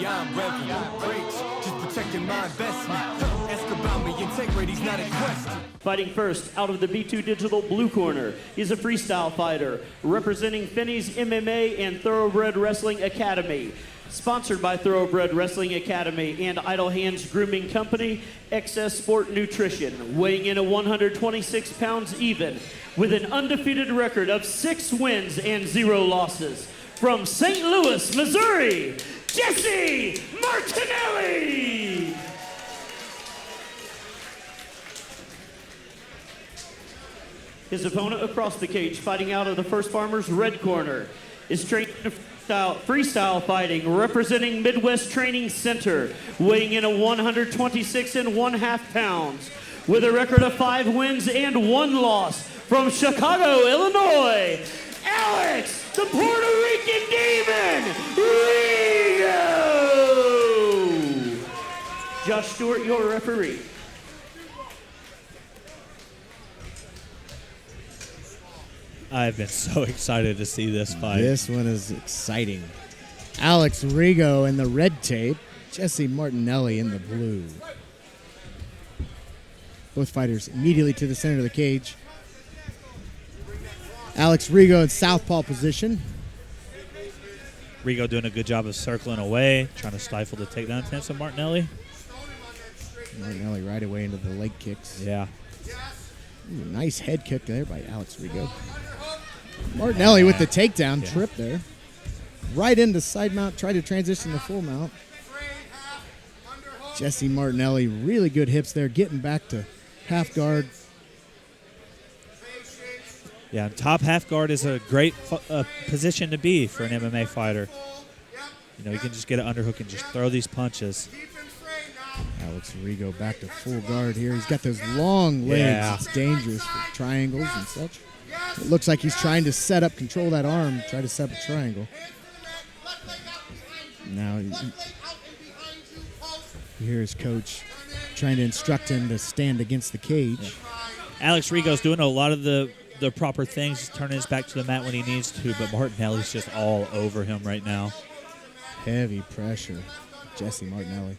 I'm reverent. Breaks, just protecting my investment. Ask about me, integrity's not a question. Fighting first, out of the B2 Digital blue corner, he's a freestyle fighter, representing Finney's MMA and Thoroughbred Wrestling Academy. Sponsored by Thoroughbred Wrestling Academy and Idle Hands Grooming Company, Excess Sport Nutrition, weighing in at 126 pounds even, with an undefeated record of 6 wins and 0 losses. From St. Louis, Missouri, Jesse Martinelli! His opponent across the cage, fighting out of the First Farmers red corner, is trained in freestyle fighting, representing Midwest Training Center, weighing in at 126 1/2 pounds, with a record of 5 wins and 1 loss. From Chicago, Illinois, Alex, the Puerto Rican Demon, Rego! Josh Stewart, your referee. I've been so excited to see this fight. This one is exciting. Alex Rego in the red tape, Jesse Martinelli in the blue. Both fighters immediately to the center of the cage. Alex Rego in southpaw position. Rego doing a good job of circling away, trying to stifle the takedown attempts of Martinelli. Martinelli right away into the leg kicks. Yeah. Ooh, nice head kick there by Alex Rego. Martinelli with the takedown, trip there. Right into side mount, tried to transition to full mount. Jesse Martinelli, really good hips there, getting back to half guard. Yeah, top half guard is a great position to be for an MMA fighter. You know, you can just get an underhook and just throw these punches. Alex Rego back to full guard here. He's got those long legs. Yeah. It's dangerous for triangles and such. It looks like he's trying to control that arm, try to set up a triangle. Now you hear his coach trying to instruct him to stand against the cage. Yeah. Alex Rego's doing a lot of the proper things. He's turning his back to the mat when he needs to, but Martinelli's just all over him right now. Heavy pressure, Jesse Martinelli.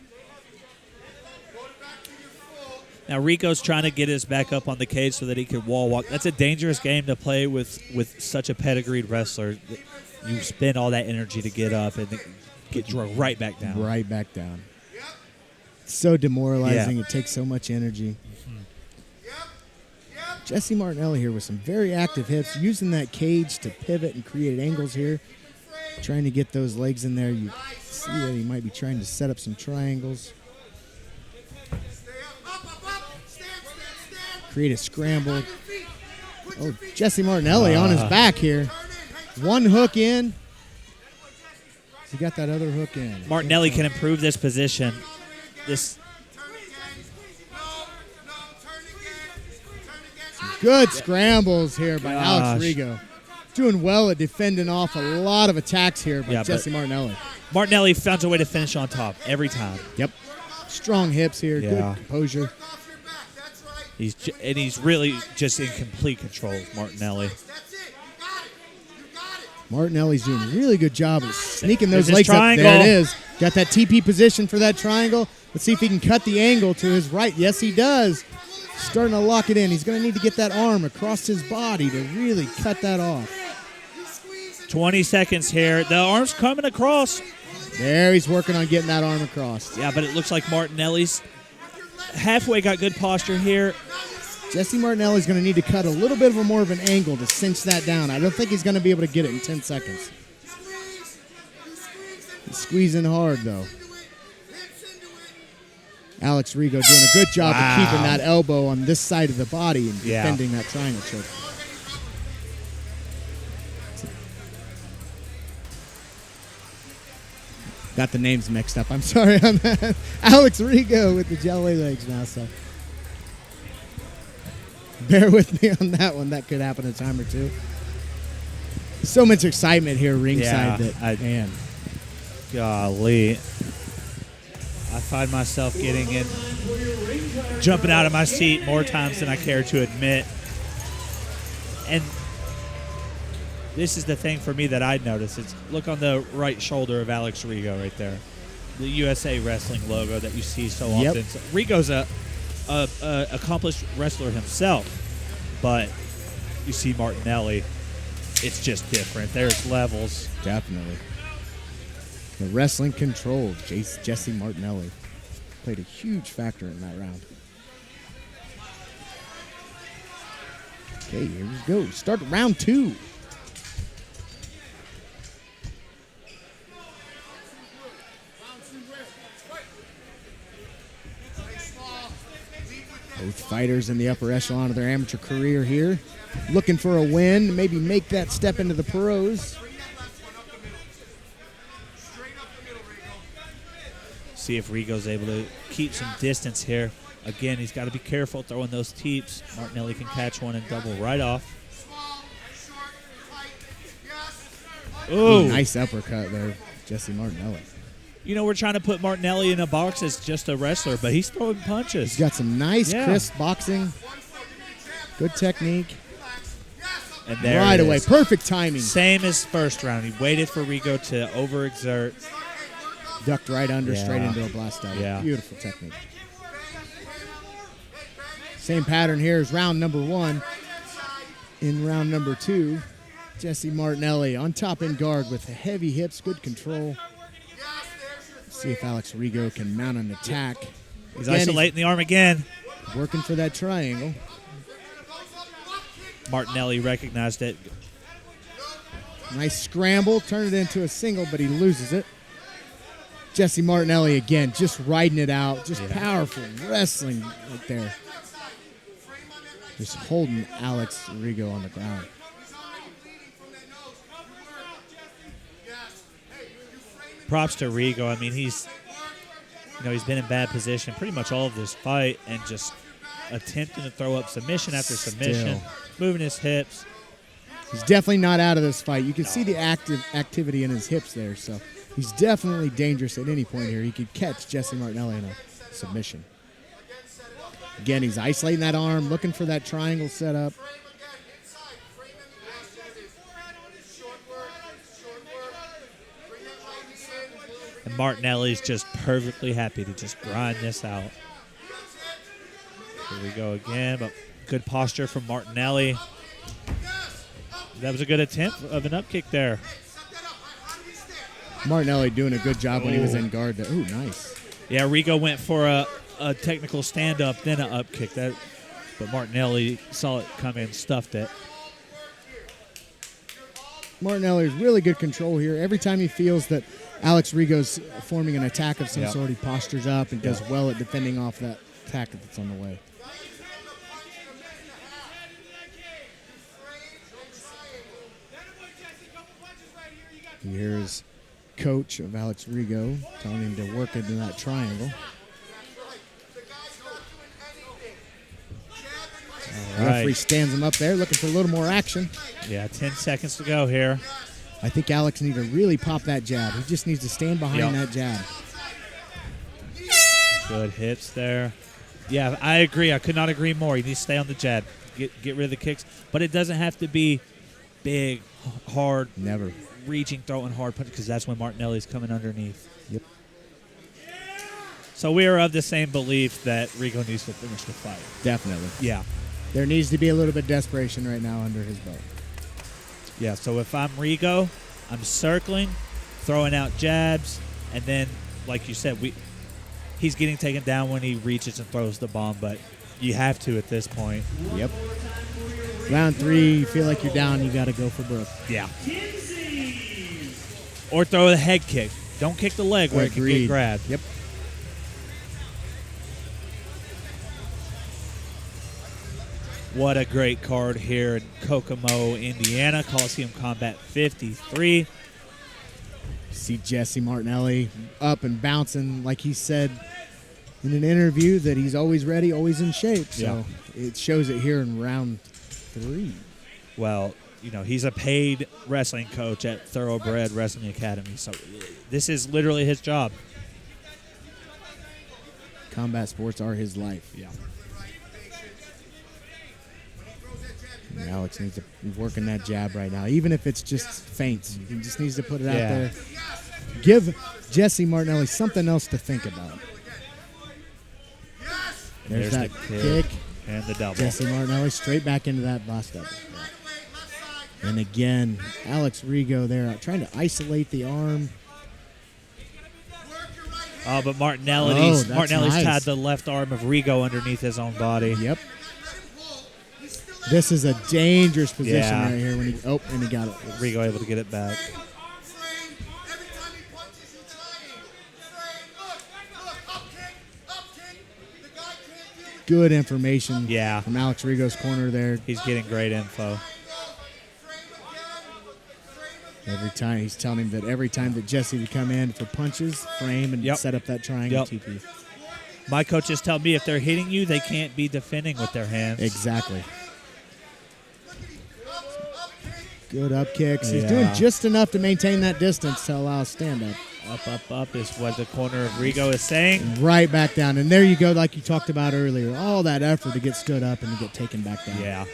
Now Rico's trying to get his back up on the cage so that he can wall walk. That's a dangerous game to play with such a pedigreed wrestler. You spend all that energy to get up and get dragged right back down. Right back down. It's so demoralizing. Yeah. It takes so much energy. Jesse Martinelli here with some very active hips, using that cage to pivot and create angles here. Trying to get those legs in there. You see that he might be trying to set up some triangles. Create a scramble. Oh, Jesse Martinelli on his back here. One hook in. He got that other hook in. Martinelli can improve this position. Good scrambles here by Alex Rego. Doing well at defending off a lot of attacks here by Jesse Martinelli. Martinelli found a way to finish on top every time. Yep. Strong hips here. Yeah. Good composure. He's really just in complete control of Martinelli. Martinelli's doing a really good job of sneaking those legs up. There it is. Got that TP position for that triangle. Let's see if he can cut the angle to his right. Yes, he does. Starting to lock it in. He's going to need to get that arm across his body to really cut that off. 20 seconds here. The arm's coming across. There, he's working on getting that arm across. Yeah, but it looks like Martinelli's halfway got good posture here. Jesse Martinelli's going to need to cut a little bit more of an angle to cinch that down. I don't think he's going to be able to get it in 10 seconds. He's squeezing hard, though. Alex Rego doing a good job of keeping that elbow on this side of the body and defending that triangle choke. Got the names mixed up. I'm sorry on that. Alex Rego with the jelly legs now, so bear with me on that one. That could happen a time or two. So much excitement here ringside man. Golly. I find myself jumping out of my seat more times than I care to admit. And this is the thing for me that I noticed. It's look on the right shoulder of Alex Rego right there. the USA Wrestling logo that you see so Yep. often. So Rego's a accomplished wrestler himself, but you see Martinelli, it's just different. There's levels. Definitely. The wrestling control of Jesse Martinelli played a huge factor in that round. Okay, here we go. Start round 2. Both fighters in the upper echelon of their amateur career here. Looking for a win, maybe make that step into the pros. See if Rego's able to keep some distance here. Again, he's got to be careful throwing those teeps. Martinelli can catch one and double right off. Ooh, nice uppercut there, Jesse Martinelli. You know, we're trying to put Martinelli in a box as just a wrestler, but he's throwing punches. He's got some nice, crisp boxing. Good technique. And there right it away, is. perfect timing. Same as first round. He waited for Rego to overexert. Ducked right under, straight into a blast out. Yeah. Beautiful technique. Same pattern here as round number 1. In round number 2, Jesse Martinelli on top in guard with heavy hips, good control. See if Alex Rego can mount an attack. He's isolating the arm again. Working for that triangle. Martinelli recognized it. Nice scramble, turn it into a single, but he loses it. Jesse Martinelli again, just riding it out, just powerful wrestling right there. Just holding Alex Rego on the ground. Props to Rego. I mean, he's been in bad position pretty much all of this fight and just attempting to throw up submission after submission, moving his hips. He's definitely not out of this fight. You can see the activity in his hips there, so he's definitely dangerous at any point here. He could catch Jesse Martinelli in a submission. Again, he's isolating that arm, looking for that triangle setup. And Martinelli's just perfectly happy to just grind this out. Here we go again, but good posture from Martinelli. That was a good attempt of an up kick there. Martinelli doing a good job when he was in guard. Ooh, nice. Yeah, Rego went for a technical stand-up, then an up kick. But Martinelli saw it come in, stuffed it. Martinelli has really good control here. Every time he feels that Alex Rego's forming an attack of some sort, he postures up and does well at defending off that attack that's on the way. Here's coach of Alex Rego telling him to work into that triangle. All right. Referee stands him up there, looking for a little more action. Yeah, 10 seconds to go here. I think Alex needs to really pop that jab. He just needs to stand behind that jab. Good hits there. Yeah, I agree. I could not agree more. He needs to stay on the jab. Get rid of the kicks. But it doesn't have to be big, hard, Never. reaching, throwing hard punches, because that's when Martinelli's coming underneath. Yep. So we are of the same belief that Rego needs to finish the fight. Definitely. Yeah. There needs to be a little bit of desperation right now under his belt. Yeah, so if I'm Rego, I'm circling, throwing out jabs, and then, like you said, he's getting taken down when he reaches and throws the bomb, but you have to at this point. Yep. Round 3, you feel like you're down, you got to go for broke. Yeah. Or throw the head kick. Don't kick the leg where it can get grabbed. Yep. What a great card here in Kokomo, Indiana. Colosseum Combat 53. See Jesse Martinelli up and bouncing, like he said in an interview, that he's always ready, always in shape. So it shows it here in round 3. Well, he's a paid wrestling coach at Thoroughbred Wrestling Academy. So this is literally his job. Combat sports are his life. Yeah. And Alex needs to be working that jab right now, even if it's just feints. He just needs to put it out there. give Jesse Martinelli something else to think about. There's that kick. And the double. Jesse Martinelli straight back into that boss double. And again, Alex Rego there trying to isolate the arm. Oh, but Martinelli's nice. tied the left arm of Rego underneath his own body. Yep. This is a dangerous position Yeah. right here when and he got it. Rego able to get it back. Good information Yeah. from Alex Rego's corner there. He's getting great info. Every time he's telling him that every time that Jesse would come in for punches, frame and Yep. set up that triangle Yep. TP. My coaches tell me if they're hitting you, they can't be defending with their hands. Exactly. Good up kicks. He's Yeah. doing just enough to maintain that distance to allow a stand up. Up is what the corner of Rego is saying. Right back down. And there you go, like you talked about earlier. All that effort to get stood up and to get taken back down. Yeah.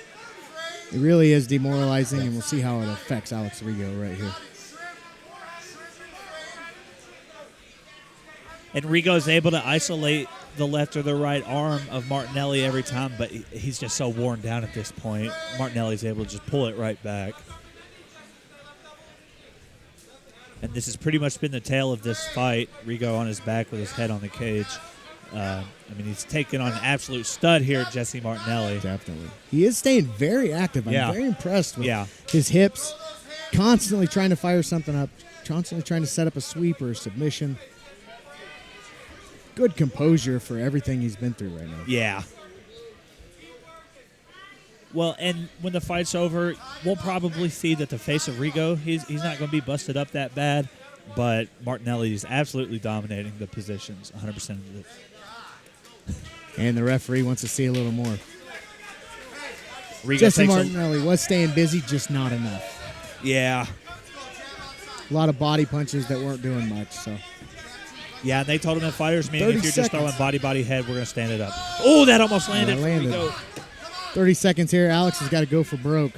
It really is demoralizing, and we'll see how it affects Alex Rego right here. And Rego is able to isolate the left or the right arm of Martinelli every time, but he's just so worn down at this point. Martinelli's able to just pull it right back. And this has pretty much been the tale of this fight. Rego on his back with his head on the cage. He's taking on an absolute stud here, Jesse Martinelli. Definitely. He is staying very active. I'm Yeah. very impressed with Yeah. his hips, constantly trying to fire something up, constantly trying to set up a sweep or a submission. Good composure for everything he's been through right now. Yeah. Well, and when the fight's over, we'll probably see that the face of Rego, he's not going to be busted up that bad, but Martinelli is absolutely dominating the positions 100% of it. And the referee wants to see a little more. Rego Jesse takes Martinelli was staying busy, just not enough. Yeah. A lot of body punches that weren't doing much. So Yeah, and they told him in fighters meeting, 30 if you're just seconds. throwing body, head, we're going to stand it up. Oh, that almost landed. That for landed. Rego. 30 seconds here. Alex has got to go for broke.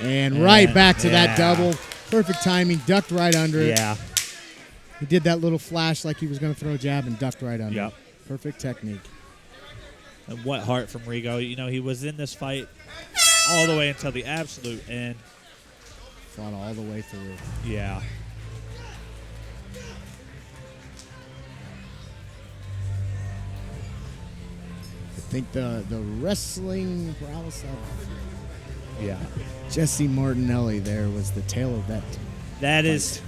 And right back to that double. Perfect timing. Ducked right under it. Yeah. He did that little flash like he was going to throw a jab and ducked right under Yep. it. Perfect technique. And what heart from Rego. You know, he was in this fight all the way until the absolute end. Fought all the way through. Yeah. I think the wrestling prowess of Yeah. Jesse Martinelli there was the tail of that. That's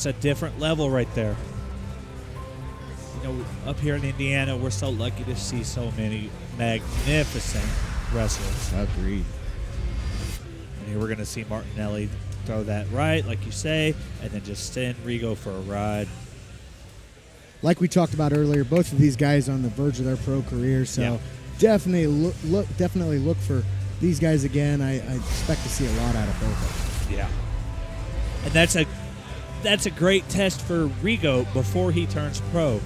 a different level right there. You know, up here in Indiana, we're so lucky to see so many magnificent wrestlers. Agreed. And here we're going to see Martinelli throw that right, like you say, and then just send Rego for a ride. Like we talked about earlier, both of these guys on the verge of their pro career, so Yeah. definitely look for these guys again. I expect to see a lot out of both of them. Yeah. And that's a great test for Rego before he turns pro.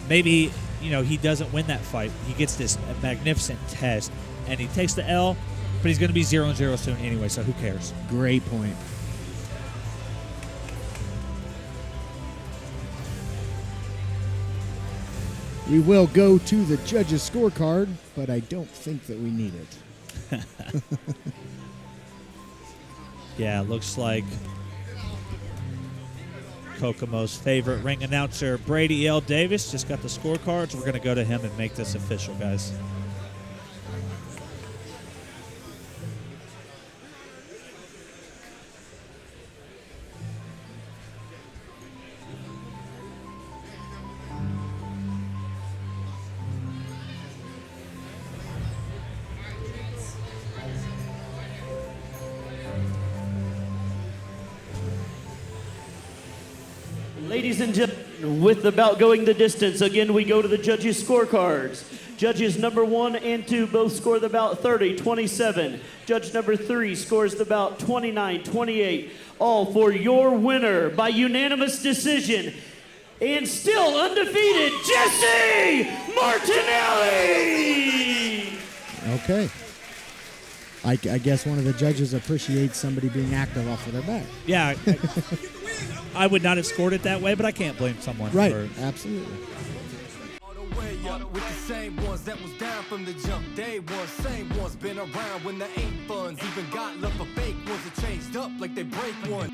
Maybe, he doesn't win that fight. He gets this magnificent test, and he takes the L, but he's going to be 0-0 soon anyway, so who cares? Great point. We will go to the judges' scorecard, but I don't think that we need it. Yeah, looks like Kokomo's favorite ring announcer, Brady L. Davis, just got the scorecards. We're going to go to him and make this official, guys. Ladies and gentlemen, with the bout going the distance, again we go to the judges' scorecards. Judges number 1 and 2 both score the bout 30-27. Judge number 3 scores the bout 29-28. All for your winner by unanimous decision. And still undefeated, Jesse Martinelli! Okay. I guess one of the judges appreciates somebody being active off of their back. Yeah, I would not have scored it that way, but I can't blame someone. Right, For, absolutely. All the way up with the same ones that was down from the jump. Day one, same ones been around when there ain't funds. Even got love for fake ones that changed up like they break one.